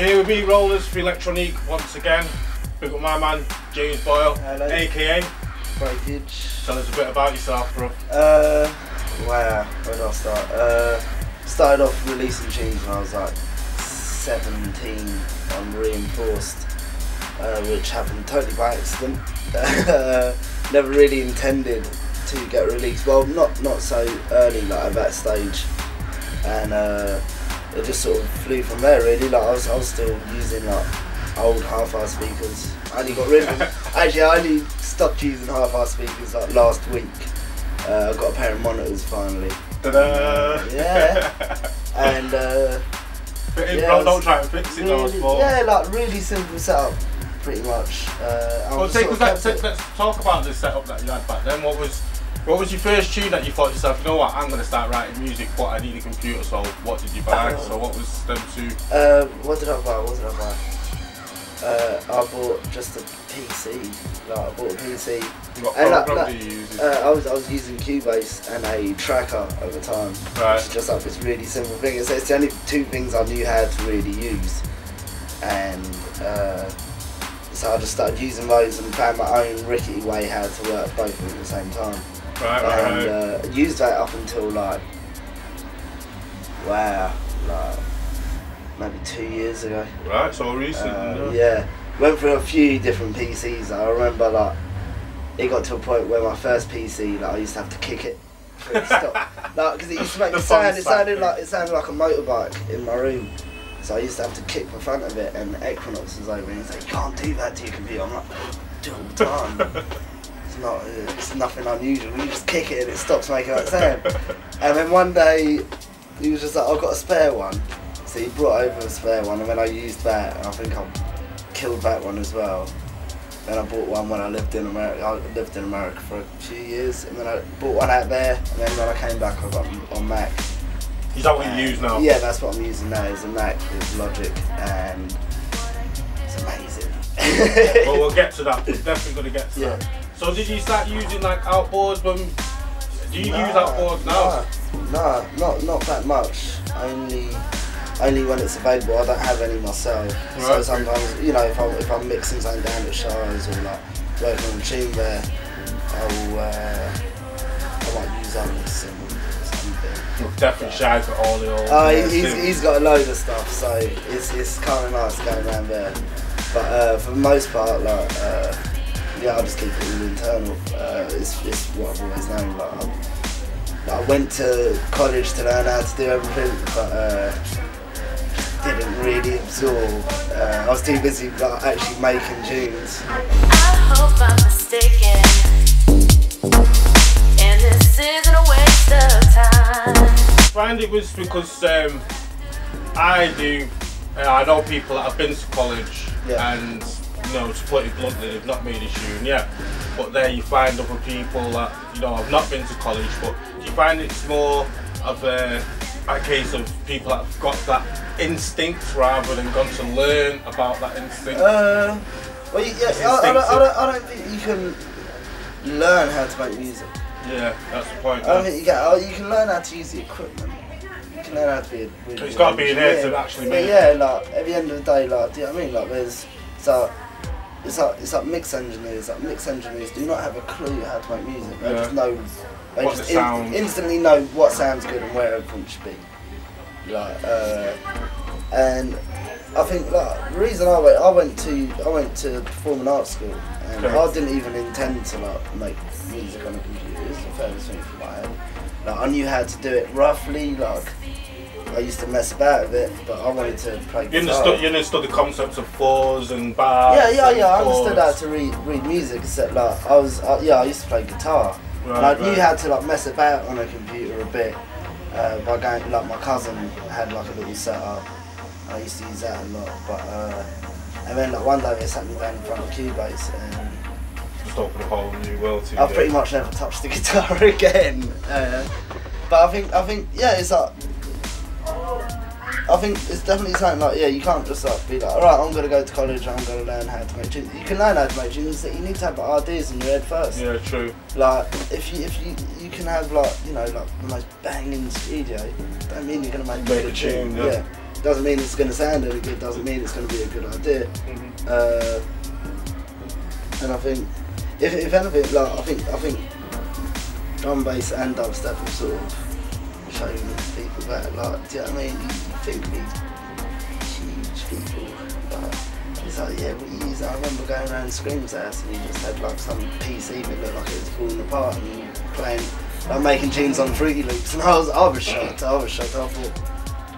here with me, Rolaz for Elek Tronique once again. Big up my man, James Boyle, hello. aka Breakage. Tell us a bit about yourself, bro. Wow, where did I start? Started off releasing tunes when I was like 17 on Reinforced, which happened totally by accident. Never really intended to get released. Well, not so early, like at that stage, and it just sort of flew from there. Really, like I was still using like old half-hour speakers. I only got rid of them. Actually, I only stopped using half-hour speakers like last week. I got a pair of monitors finally. Ta-da! Yeah. And yeah, bro, don't try and fix it, really, though. yeah, like really simple setup, pretty much. Well, let's talk about the setup that you had back then. What was your first tune that you thought to yourself, you know what, I'm going to start writing music, but I need a computer, so what did you buy? So what was them two? What did I buy? I bought just a PC. Like, I bought a PC. What program do you use? I was using Cubase and a tracker at the time. Right. Which is just like this really simple thing. It's the only two things I knew how to really use. And so I just started using those and found my own rickety way how to work both of them at the same time. Right. Used that up until like, wow, like maybe 2 years ago. Right, so recent. Yeah, went through a few different PCs. I remember like it got to a point where my first PC, like I used to have to kick it for it to stop, like because it used to make sound. It sounded like a motorbike in my room. So I used to have to kick the front of it, and Equinox was over and he's like, "You can't do that to your computer." I'm like, "I do it all the time." It's nothing unusual. You just kick it and it stops making that sound. And then one day he was just like, "I've got a spare one." So he brought over a spare one, and then I used that, and I think I killed that one as well. Then I bought one when I lived in America. I lived in America for a few years, and then I bought one out there, and then when I came back I got on Mac. Is that what you use now? Yeah, that's what I'm using now, is a Mac with Logic, and it's amazing. Well, we'll get to that. We're definitely going to get to that. So did you start using like outboards when... Do you use outboards now? Nah, not that much. Only when it's available. I don't have any myself. Right. So sometimes, you know, if I'm mixing something down at Shires or like working on a tune there, I might use other symbol or something. Definitely Shires got all the old. He's got a load of stuff, so it's kind of nice going around there. But for the most part, like yeah, I just keep it all internal. It's what I've always known. Like I went to college to learn how to do everything, but didn't really absorb. I was too busy like, actually making tunes. I hope I'm mistaken, and this isn't a waste of time. I find it was because I know people that have been to college and, you know, to put it bluntly, they've not made a tune yet. But there you find other people that, you know, have not been to college, but do you find it's more of a case of people that have got that instinct rather than gone to learn about that instinct? Well, I don't think you can learn how to make music. Yeah, that's the point. I think you can learn how to use the equipment. You can learn how to be a really it's got to be in here to actually make it. Yeah, like at the end of the day, like, do you know what I mean? Like it's like mix engineers. Like mix engineers do not have a clue how to make music. They just know. They just instantly know what sounds good and where everything should be. Like, and I think like the reason I went to performing arts school, and I didn't even intend to like make music on a computer. It was the furthest thing from my head. Like I knew how to do it roughly. Like I used to mess about with it, but I wanted to play guitar. You understood the concepts of fours and bars. Yeah. I understood how to read music, except like I used to play guitar. Right, and I knew how to like mess about on a computer a bit by going, like my cousin had like a little setup. I used to use that a lot, but and then like one day they sat me down in front of Cubase and just opened a whole new world to you. I pretty much never touched the guitar again. But I think yeah, it's like I think it's definitely something like you can't just like be like, alright, I'm gonna go to college, I'm gonna learn how to make tunes. You can learn how to make tunes, you need to have like, ideas in your head first. Yeah, true. Like if you can have like, you know, like the most banging studio, don't mean you're gonna make a tune. Yeah. Doesn't mean it's going to sound any good. Doesn't mean it's going to be a good idea. And I think, if anything, like I think drum bass and dubstep have sort of shown people that, like, do you know what I mean? You think of these huge people, like, it's like, yeah, what you use? I remember going around Scream's house and he just had like some PC that looked like it was falling apart and playing, like making tunes on Fruity Loops, and I was shocked.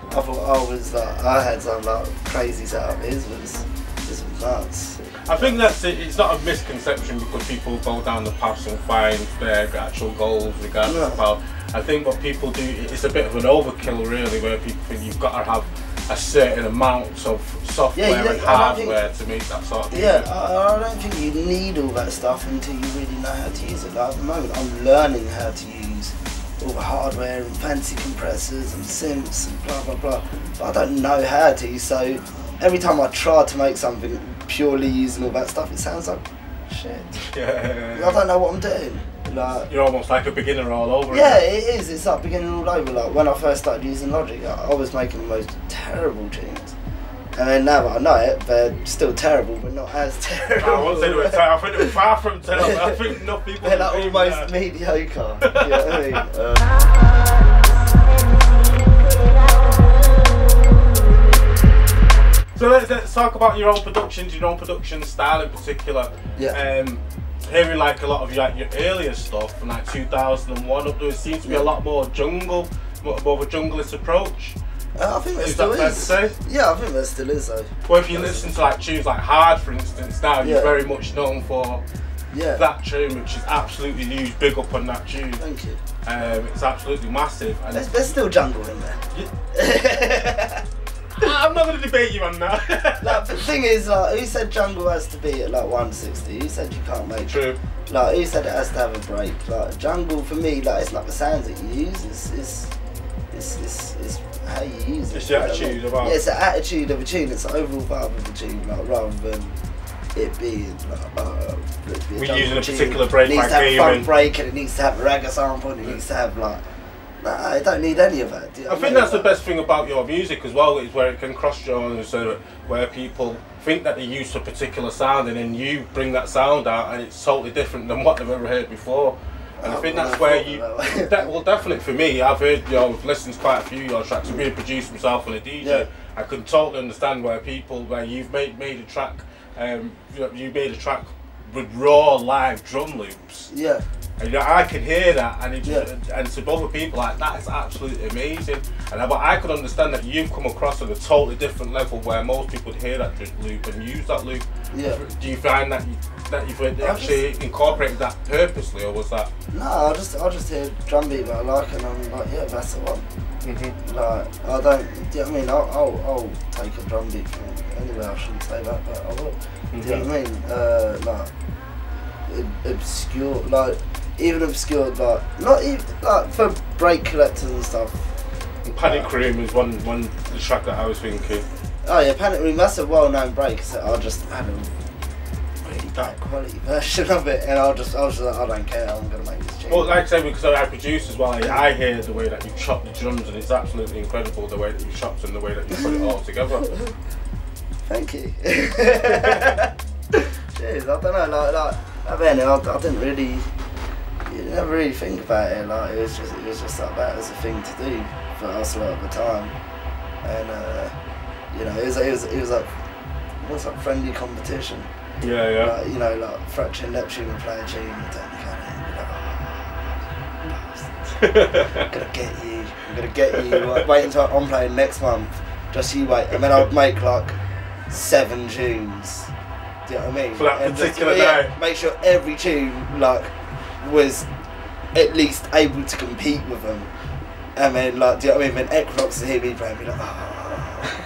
I thought I had some like crazy setup. His was nuts. I think that's it. It's not a misconception because people go down the path and find their actual goals regardless of how. I think what people do, it's a bit of an overkill really, where people think you've got to have a certain amount of software and hardware to make that sort of thing. Yeah, I don't think you need all that stuff until you really know how to use it. Like, at the moment I'm learning how to use all the hardware and fancy compressors and synths and blah blah blah, but I don't know how to, so every time I try to make something purely using all that stuff, it sounds like shit. Yeah. I don't know what I'm doing. Like, you're almost like a beginner all over again. Yeah, it is. It's like beginning all over. Like when I first started using Logic, I was making the most terrible tunes. And then now that I know it, they're still terrible, but not as terrible. I won't say they were terrible. I think they were far from terrible. I think enough people. They're like almost mediocre. You know what I mean? So let's talk about your own productions, your own production style in particular. Yeah. Hearing like a lot of your earlier stuff from like 2001 up there, it seems to be a lot more jungle, more of a junglist approach. I think there still is. Fair to say? Yeah, I think there still is though. Well, if you listen to like tunes like Hard, for instance, now you're very much known for that tune, which is absolutely huge. Big up on that tune. Thank you. It's absolutely massive. And there's still jungle in there. I'm not going to debate you on that. Like, the thing is, like, who said jungle has to be at like 160? Who said you can't make True. it? Like, who said it has to have a break? Like, jungle for me, like, it's not the sounds that you use. It's how you use it. It's the attitude of it. Yeah, it's the attitude of a tune. It's the overall vibe of the tune, like, rather than it being like, we're using a particular break. It needs to have a funk break, and it needs to have a ragga sample, and it needs to have like. Nah, I don't need any of that. I think that's the best thing about your music as well, is where it can cross genres, so where people think that they use a particular sound and then you bring that sound out and it's totally different than what they've ever heard before. And I think that's where you, well definitely for me, I've heard, I've listened to quite a few of your tracks, I've really produced myself and a DJ, I could totally understand where you've made a track, you made a track with raw live drum loops. Yeah. And I can hear that, and and to other people, like that is absolutely amazing. And but I could understand that you've come across at a totally different level where most people would hear that loop and use that loop. Yeah. Do you find that you've actually incorporated that purposely, or was that? No, I just hear drum beat that I like, and I'm like, yeah, that's the one. Like I don't, do you know what I mean? I'll take a drum beat from anywhere. I shouldn't say that, but I will. Do you know what I mean? Like obscure, like. Even obscured, like not even like for break collectors and stuff. And Panic Room is one the track that I was thinking. Oh yeah, Panic Room. That's a well-known break. So I just had a really bad quality version of it, and I was just like, I don't care. I'm gonna make this tune. Well, like I say, because I produce as well, I hear the way that you chop the drums, and it's absolutely incredible the way that you chopped and the way that you put it all together. Thank you. Cheers. I don't know, like then I didn't really. You never really think about it, like it was just like that as a thing to do for us a lot of the time, and it was like friendly competition. Yeah. Like, like Fracture Neptune would play a tune and turn the camera and be like, I'm gonna get you. Wait until I'm playing next month. Just you wait, and then I would make like 7 tunes. Do you know what I mean? For that particular day. Make sure every tune like. Was at least able to compete with them, and then like, do you know what I mean? When Equinox would hear me playing, be like,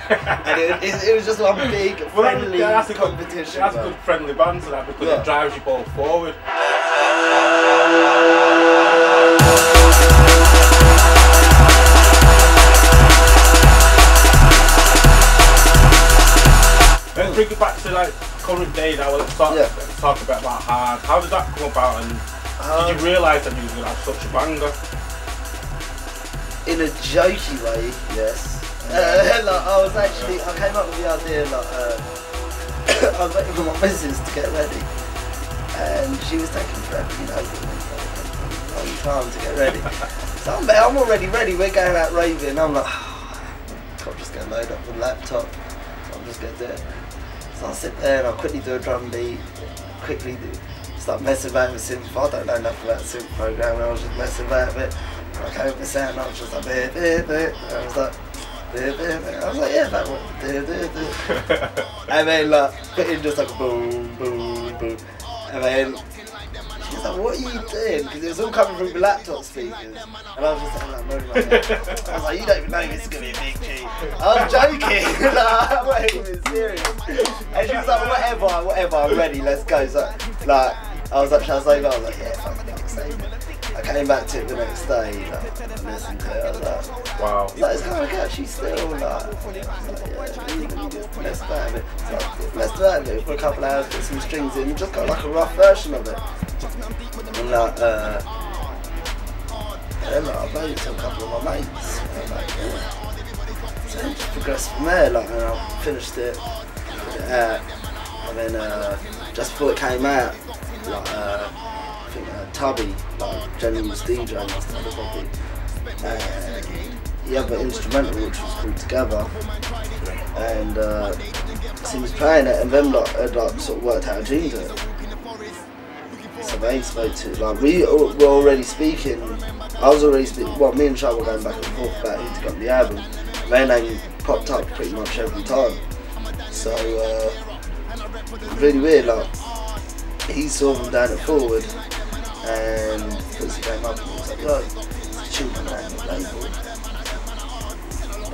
and it was just one big friendly competition. That's a good friendly band to that because it drives you both forward. Let's bring it back to like current day now. Let's talk a bit about Hard. How did that come about, and did you realise that you were going to have such a banger? In a jokey way, yes. I came up with the idea, I was waiting for my missus to get ready, and she was taking forever, a long time to get ready. So I'm already ready, we're going out raving, I'm like, I'm just going to load up the laptop, so I'm just going to do it. So I sit there and I'll quickly do a drum beat, start messing about with synth. I don't know enough about synth programming, I was just messing about with it. I came up with the sound, I was just like, and I was like, yeah, that one. And then put in just like a boom, boom, boom. And then she was like, what are you doing? Because it was all coming from the laptop speakers. And I was just like, moving my head. I was like, you don't even know this is going to be a big G. I was joking. I'm not even serious. And she was like, whatever, I'm ready, let's go. So, I was like, shall I save it? I was like, yeah, fucking save it. I came back to it the next day, and listened to it, I was like, wow. It's kind of catchy still, yeah, messed about it. So messed about it for a couple of hours, put some strings in, just got like a rough version of it. And then I played it to a couple of my mates, so it just progressed from there, and I finished it, put it out, and then just before it came out, I think Tubby, General's DJ, must have a copy, and the other instrumental which was pulled together, and so he was playing it, and then had sort of worked out a tune to it. So they spoke to it, we were already speaking, I was already speaking, well, me and Charles were going back and forth about who to got the album, and their name popped up pretty much every time. So really weird, he saw them down at Forward, and puts the game up and he was like, yo, it's a tune coming out on the label.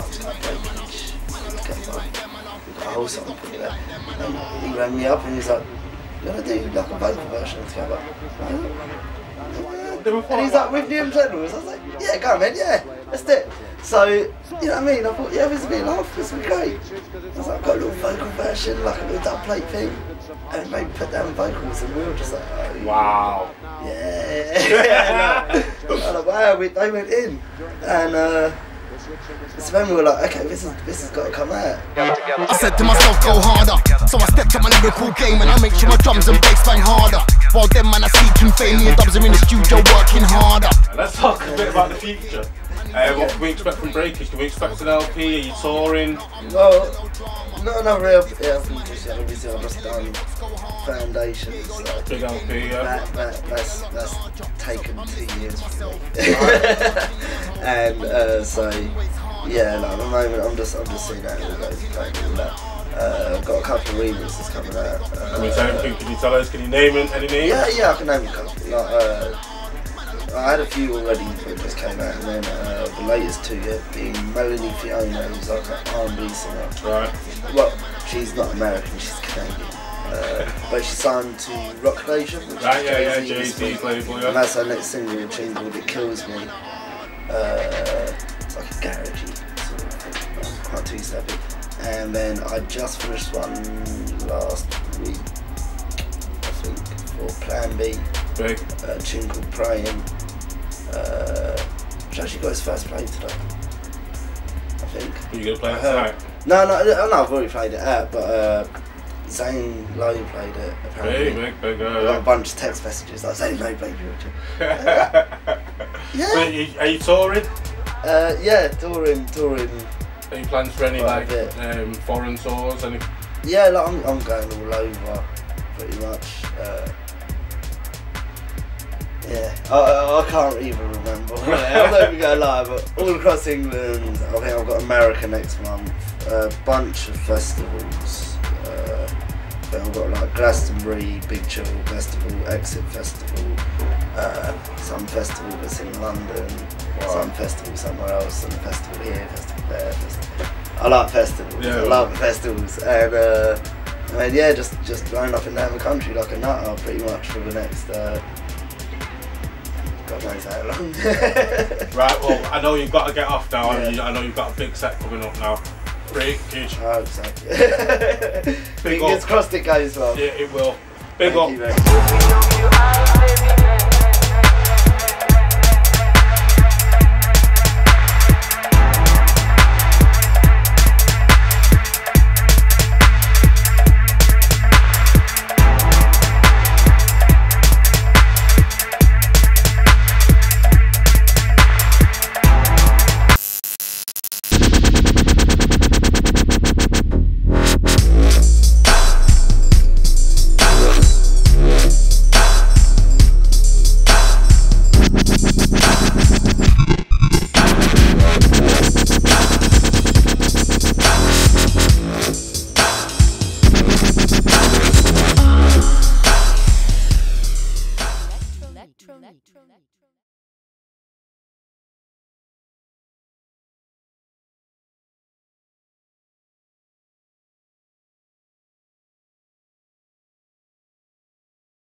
It's like Breakage, we've got a whole song for you there. And he rang me up and he's like, you want to do like a vocal version together? And he's like, with New Generals? I was like, yeah, go on man, yeah, let's do it. So, you know what I mean? I thought, yeah, this would be a laugh, this would be great. I was like, got a little vocal version, like a little dub plate thing. And maybe put down vocals, and we were just like, oh, wow. Yeah. Wow, they went in. And so then we were like, okay, this has got to come out. I said to myself, go harder. So I stepped up my lyrical game and I make sure my drums and bass bang harder. While them man are seeking fame, me and dubs are in the studio working harder. Let's talk a bit about the future. What can we expect from Breakage? Do we expect an LP? Are you touring? Well, not real. Yeah, obviously I've just done Foundations. So big LP, yeah. That's taken 2 years from me. And so yeah, at the moment I'm just seeing that all goes playing all that. I've got a couple of remixes coming out. Can you tell us? Can you name any names? Yeah, I can name a couple. I had a few already that just came out, and then the latest two being Melanie Fiona, who's like an R&B singer. Right. Well, she's not American, she's Canadian. But she's signed to Rock Nation, which is Jay-Z's label, yeah. And that's her next single, a tune called It Kills Me. It's like a garagey sort of thing, quite two-steppy. And then I just finished one last week, I think, for Plan B. Big. A tune called Praying, which actually got his first play today, I think. Are you going to play it tonight? No, I've already played it out, but Zane Lowe played it, apparently. Big. I got a bunch of text messages like, Zane Lowe played it. Yeah. So are you touring? Yeah, touring. Any plans for any foreign tours? Yeah, I'm going all over, pretty much. Yeah, I can't even remember. I'm not even going to lie, but all across England, I think I've got America next month, a bunch of festivals. I think I've got like Glastonbury, Big Chill Festival, Exit Festival, some festival that's in London, some festival somewhere else, some festival here, festival there. I like festivals, I love festivals, and yeah, just going up and down the country like a nutter pretty much for the next God knows how long. Right, well, I know you've got to get off now. Yeah. I know you've got a big set coming up now. Breakage. I hope so. Fingers crossed it goes well. Yeah, it will. Big Thank up. You,